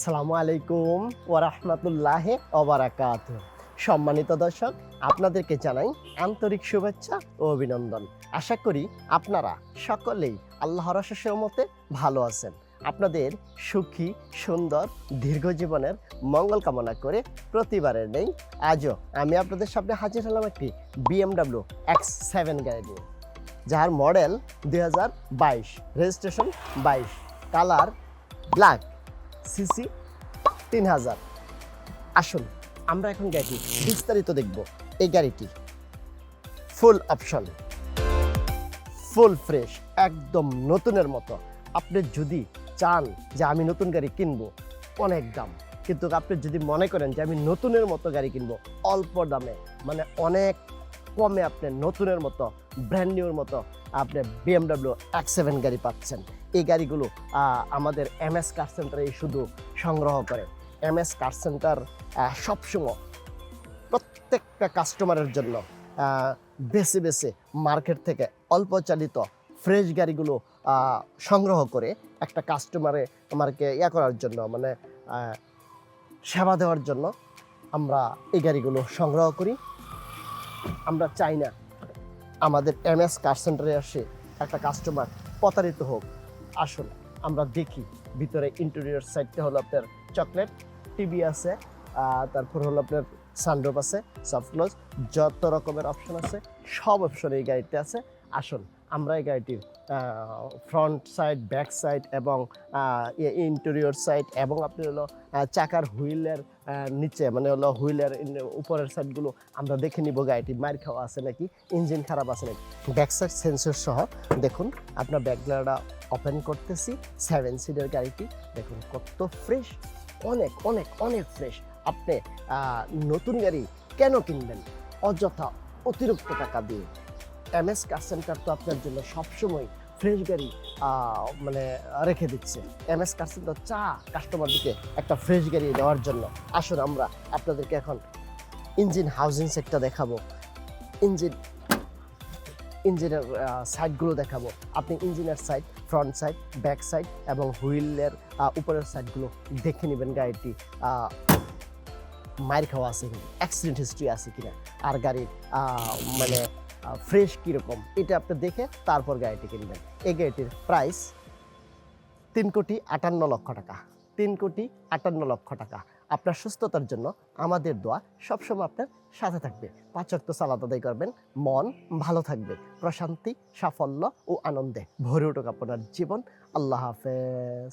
আসসালামু আলাইকুম ওয়া রাহমাতুল্লাহি ওয়া বারাকাতুহু। সম্মানিত দর্শক, আপনাদেরকে জানাই আন্তরিক শুভেচ্ছা ও অভিনন্দন। আশা করি আপনারা সকলেই আল্লাহর অশেষ রহমতে ভালো আছেন। আপনাদের সুখী, সুন্দর, দীর্ঘ জীবনের মঙ্গল কামনা করে প্রতিবারের নেই আজও আমি আপনাদের সামনে হাজির হলাম একটি BMW X7 গাড়ি নিয়ে, যার model 2022, registration 22, colour black, CC 3000। আসুন আমরা এখন গাড়িটি বিস্তারিত দেখব। এই গাড়িটি ফুল অপশন, ফুল ফ্রেশ, একদম নতুনের মতো। আপনি যদি চান যে আমি নতুন গাড়ি কিনবো, অনেক দাম, কিন্তু আপনি যদি মনে করেন যে আমি নতুনের মতো গাড়ি কিনবো অল্প দামে, মানে অনেক কমে, আপনি নতুনের মতো, ব্র্যান্ড নিউর মতো আপনি BMW X7 গাড়ি পাচ্ছেন। এই গাড়িগুলো আমাদের MS কার সেন্টারে শুধু সংগ্রহ করে। MS কার সেন্টার সবসময় প্রত্যেকটা কাস্টমারের জন্য বেছে বেছে মার্কেট থেকে অল্প চালিত ফ্রেশ গাড়িগুলো সংগ্রহ করে একটা কাস্টমারকে করার জন্য, মানে সেবা দেওয়ার জন্য আমরা এই গাড়িগুলো সংগ্রহ করি। আমরা চাই না আমাদের MS কার সেন্টারে আসে একটা কাস্টমার প্রতারিত হোক। আসুন আমরা দেখি ভিতরে ইন্টেরিয়র সাইডটা হলো আপনার চকলেট, টিভি আছে, তারপর হলো আপনার সানরুফ আছে, সফট ক্লোজ, যত রকমের অপশন আছে সব অপশন এই গাড়িতে আছে। আসুন আমরা এই গাড়িটির ফ্রন্ট সাইড, ব্যাক সাইড এবং ইন্টেরিয়র সাইড এবং আপনি হলো চাকার হুইলের নিচে, মানে হলো হুইলের উপরের সাইডগুলো আমরা দেখে নিব গাড়িটি মার খাওয়া আছে নাকি, ইঞ্জিন খারাপ আছে নাকি। ব্যাক সাইড সেন্সর সহ দেখুন, আপনার ব্যাকগ্লাসটা ওপেন করতেছি। 7 সিটের গাড়িটি দেখুন কত ফ্রেশ, অনেক অনেক অনেক ফ্রেশ। আপনি নতুন গাড়ি কেন কিনবেন অযথা অতিরিক্ত টাকা দিয়ে? MS কার সেন্টার তো আপনার জন্য সবসময় ফ্রেশ গাড়ি মানে রেখে দিচ্ছে। MS কার সেন্টার কাস্টমারদেরকে একটা ফ্রেশ গাড়ি দেওয়ার জন্য। আসুন আমরা আপনাদেরকে এখন ইঞ্জিন হাউজিং সেটটা দেখাবো, ইঞ্জিনের সাইডগুলো দেখাবো। আপনি ইঞ্জিনের side, front side, back side এবং হুইলের উপরের সাইডগুলো দেখে নেবেন গাড়িটি মায়ের খাওয়া আছে কিনা, অ্যাক্সিডেন্ট হিস্ট্রি আছে কিনা, আর গাড়ির মানে ফ্রেশ কীরকম, এটা আপনি দেখে তারপর গাড়িটি কিনবেন। এই গাড়িটির প্রাইস 3,58,00,000 টাকা। 3,58,00,000 টাকা। আপনার সুস্থতার জন্য আমাদের দোয়া সবসময় আপনার সাথে থাকবে। 5 ওয়াক্ত সালাত আদায় করবেন, মন ভালো থাকবে, প্রশান্তি, সাফল্য ও আনন্দে ভরে উঠুক আপনার জীবন। আল্লাহ হাফেজ।